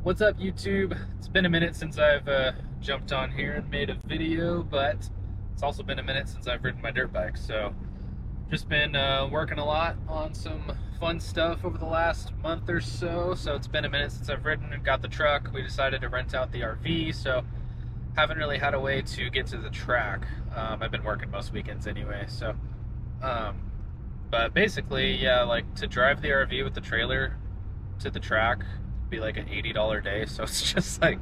What's up, YouTube? It's been a minute since I've jumped on here and made a video, but it's also been a minute since I've ridden my dirt bike. So just been working a lot on some fun stuff over the last month or so. So it's been a minute since I've ridden and got the truck. We decided to rent out the RV, so haven't really had a way to get to the track. I've been working most weekends anyway, so but basically, yeah, like to drive the RV with the trailer to the track be like an $80 day. So it's just like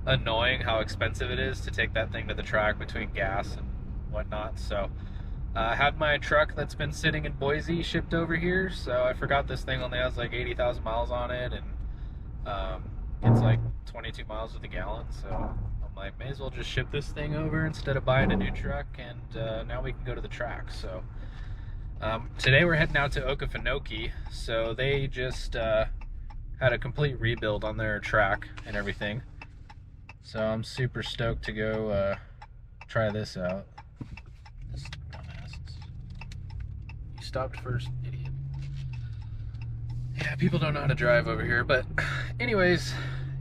annoying how expensive it is to take that thing to the track between gas and whatnot. So I had my truck that's been sitting in Boise shipped over here. So I forgot this thing only has like 80,000 miles on it, and it's like 22 miles with a gallon. So I'm like, may as well just ship this thing over instead of buying a new truck, and now we can go to the track. So today we're heading out to Okefenokee. So they just had a complete rebuild on their track and everything. So I'm super stoked to go try this out. This dumbass. You stopped first, idiot. Yeah, people don't know how to drive over here. But anyways,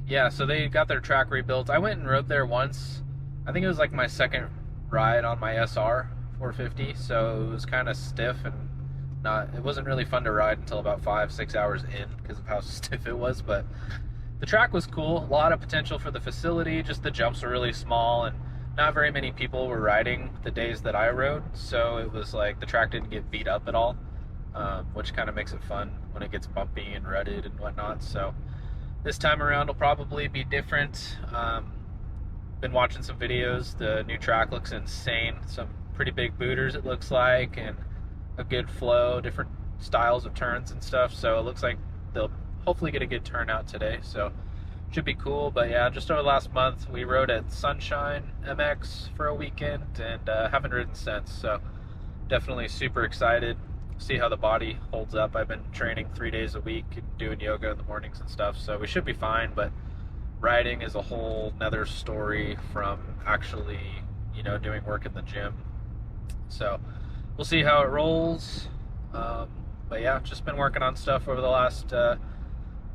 yeah, so they got their track rebuilt. I went and rode there once. I think it was like my second ride on my SR 450. So it was kind of stiff and it wasn't really fun to ride until about 5-6 hours in because of how stiff it was. But the track was cool, a lot of potential for the facility, just the jumps were really small and not very many people were riding the days that I rode, so it was like the track didn't get beat up at all, which kind of makes it fun when it gets bumpy and rutted and whatnot. So this time around will probably be different. Been watching some videos. The new track looks insane, some pretty big booters it looks like, and a good flow, different styles of turns and stuff. So it looks like they'll hopefully get a good turnout today. So should be cool. But yeah, just over the last month we rode at Sunshine MX for a weekend and haven't ridden since. So definitely super excited to see how the body holds up. I've been training 3 days a week and doing yoga in the mornings and stuff, so we should be fine. But riding is a whole nother story from actually, you know, doing work in the gym. So we'll see how it rolls. But yeah, just been working on stuff over the last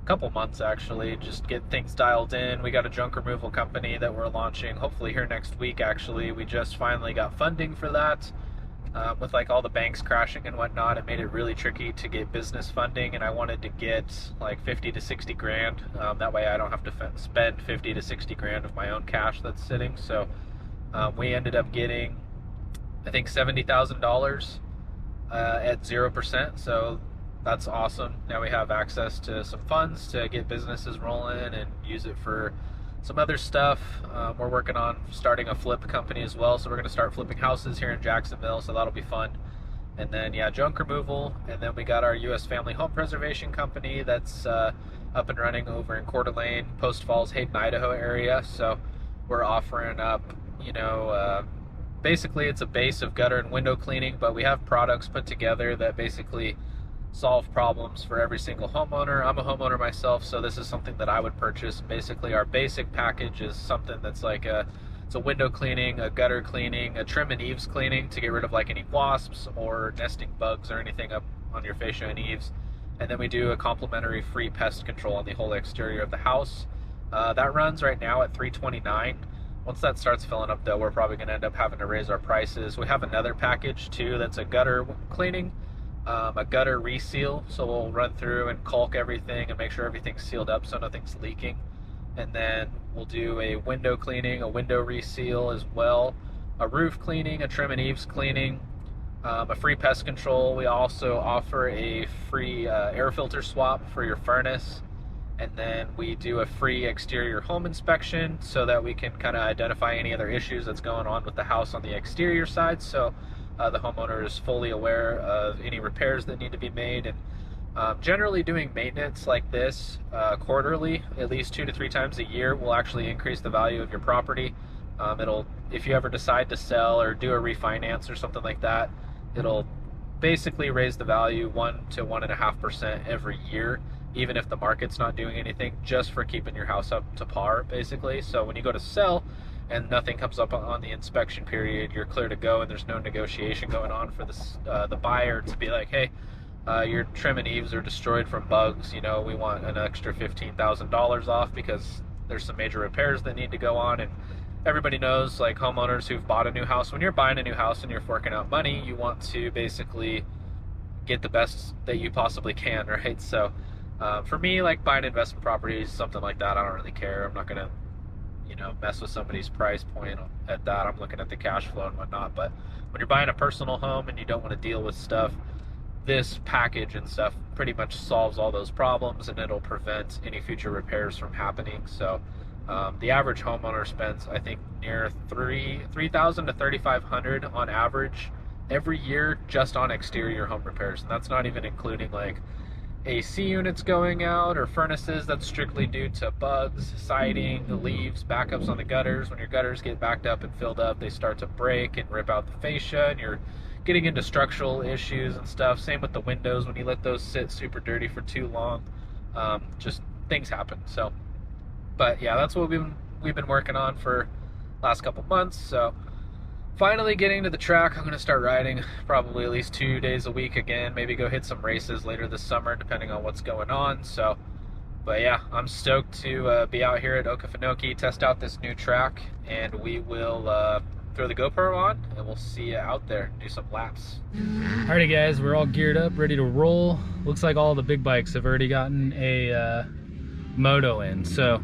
couple months actually, just get things dialed in. We got a junk removal company that we're launching hopefully here next week. Actually, we just finally got funding for that. With like all the banks crashing and whatnot, it made it really tricky to get business funding, and I wanted to get like 50 to 60 grand. That way I don't have to spend 50 to 60 grand of my own cash that's sitting. So we ended up getting, I think, $70,000 at 0%. So that's awesome. Now we have access to some funds to get businesses rolling and use it for some other stuff. We're working on starting a flip company as well. So we're going to start flipping houses here in Jacksonville. So that'll be fun. And then, yeah, junk removal. And then we got our U.S. Family Home Preservation Company that's up and running over in Coeur d'Alene, Post Falls, Hayden, Idaho area. So we're offering up, you know, basically it's a base of gutter and window cleaning, but we have products put together that basically solve problems for every single homeowner. I'm a homeowner myself, so this is something that I would purchase. Basically our basic package is something that's like it's a window cleaning, a gutter cleaning, a trim and eaves cleaning to get rid of like any wasps or nesting bugs or anything up on your fascia and eaves. And then we do a complimentary free pest control on the whole exterior of the house. That runs right now at $329. Once that starts filling up though, we're probably going to end up having to raise our prices. We have another package too that's a gutter cleaning, a gutter reseal. So we'll run through and caulk everything and make sure everything's sealed up so nothing's leaking. And then we'll do a window cleaning, a window reseal as well, a roof cleaning, a trim and eaves cleaning, a free pest control. We also offer a free air filter swap for your furnace. And then we do a free exterior home inspection so that we can kind of identify any other issues that's going on with the house on the exterior side. So the homeowner is fully aware of any repairs that need to be made. And generally doing maintenance like this quarterly, at least 2 to 3 times a year, will actually increase the value of your property. If you ever decide to sell or do a refinance or something like that, it'll basically raise the value 1 to 1.5% every year, even if the market's not doing anything, just for keeping your house up to par, basically. So when you go to sell and nothing comes up on the inspection period, you're clear to go, and there's no negotiation going on for the buyer to be like, hey, your trim and eaves are destroyed from bugs, you know, we want an extra $15,000 off because there's some major repairs that need to go on. And everybody knows, like homeowners who've bought a new house, when you're buying a new house and you're forking out money, you want to basically get the best that you possibly can, right? So for me, like buying investment properties, something like that, I don't really care. I'm not gonna, you know, mess with somebody's price point at that. I'm looking at the cash flow and whatnot. But when you're buying a personal home and you don't want to deal with stuff, this package and stuff pretty much solves all those problems, and it'll prevent any future repairs from happening. So the average homeowner spends, I think, near $3,000 to $3,500 on average every year just on exterior home repairs, and that's not even including like AC units going out or furnaces. That's strictly due to bugs, siding, the leaves, backups on the gutters. When your gutters get backed up and filled up, they start to break and rip out the fascia, and you're getting into structural issues and stuff. Same with the windows. When you let those sit super dirty for too long, just things happen. So, but yeah, that's what we've been working on for last couple months. So finally getting to the track. I'm going to start riding probably at least 2 days a week again, maybe go hit some races later this summer depending on what's going on. So, but yeah, I'm stoked to be out here at Okefenokee, test out this new track, and we will throw the GoPro on and we'll see you out there, do some laps. Alrighty guys, we're all geared up, ready to roll. Looks like all the big bikes have already gotten a moto in, so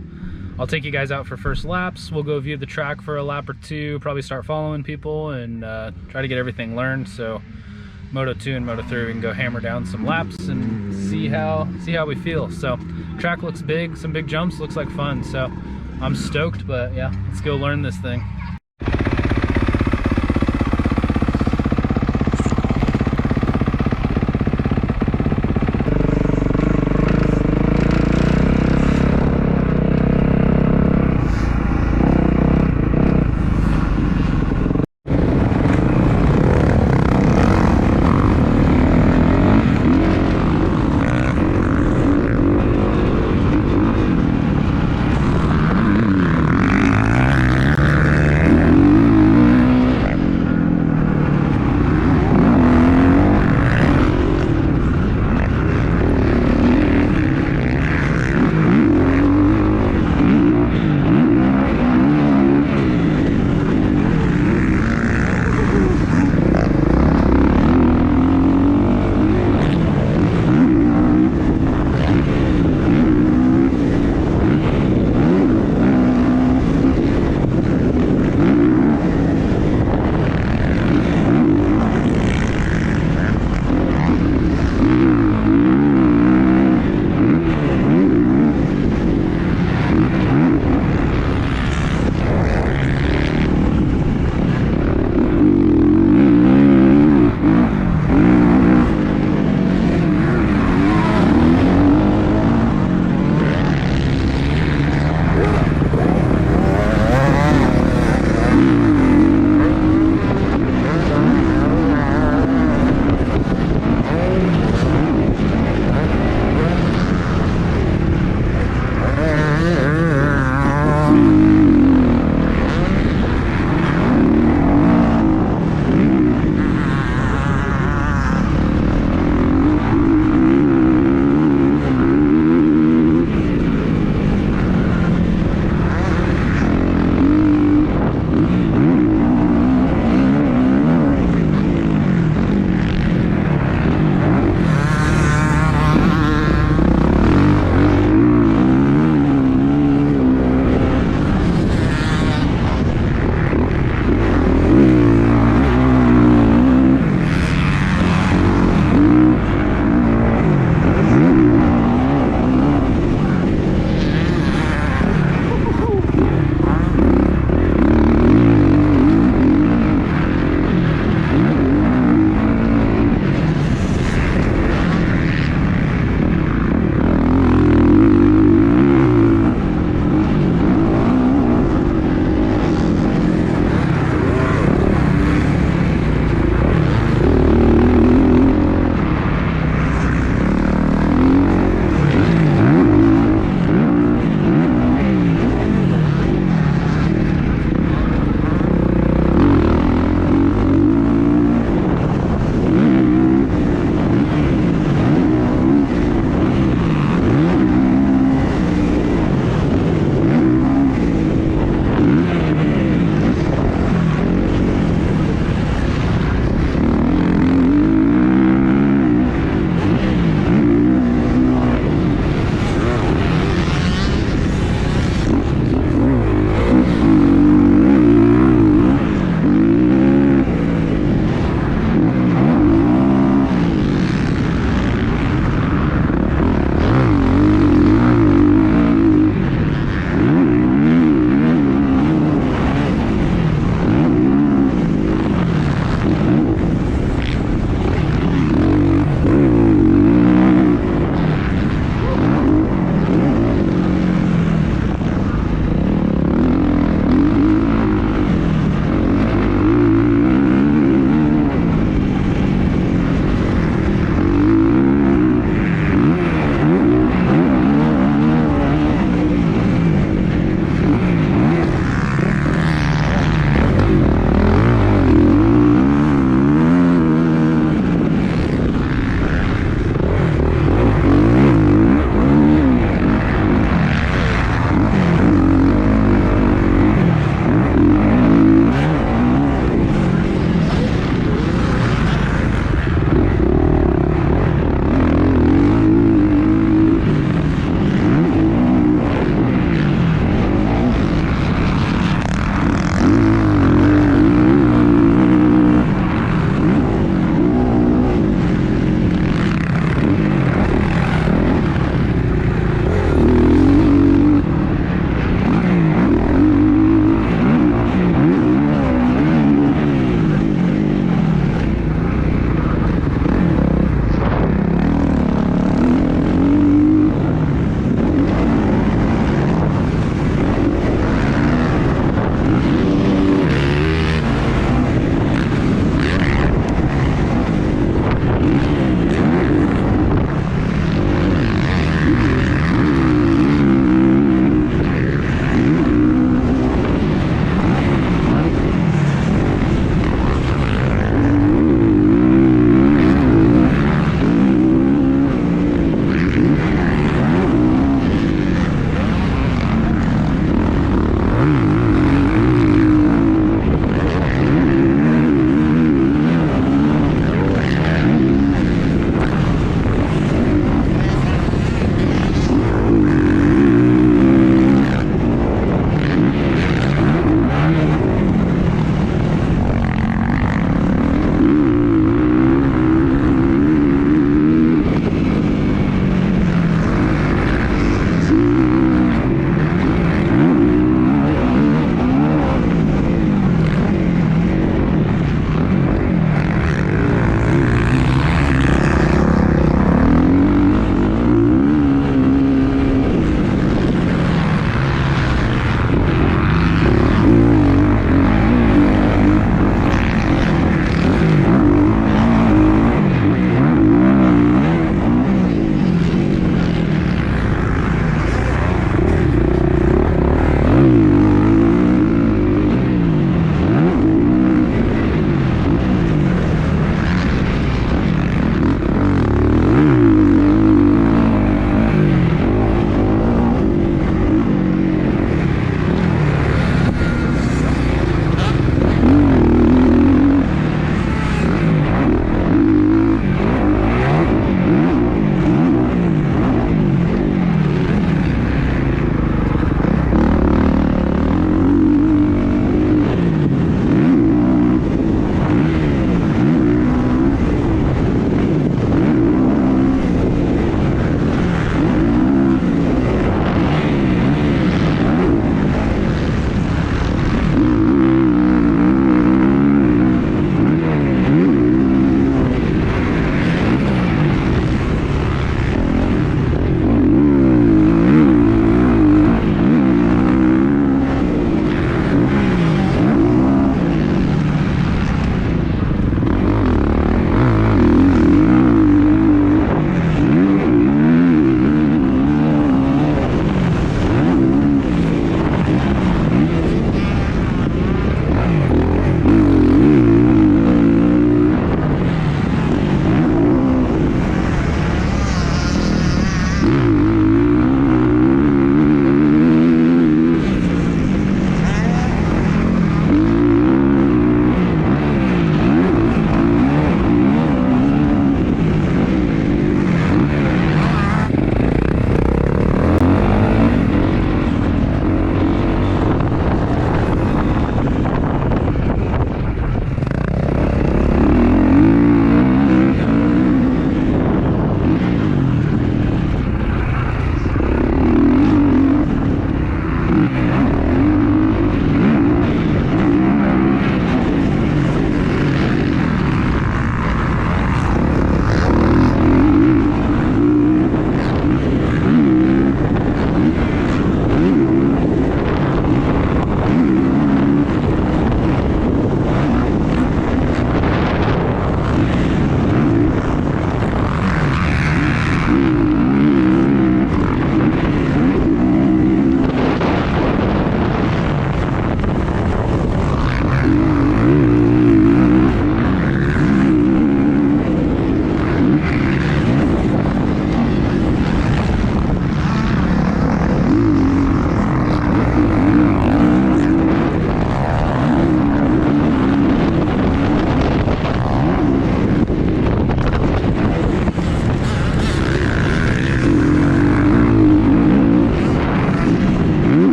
I'll take you guys out for first laps. We'll go view the track for a lap or two, probably start following people and try to get everything learned. So Moto 2 and Moto 3, we can go hammer down some laps and see how we feel. So track looks big, some big jumps, looks like fun. So I'm stoked, but yeah, let's go learn this thing.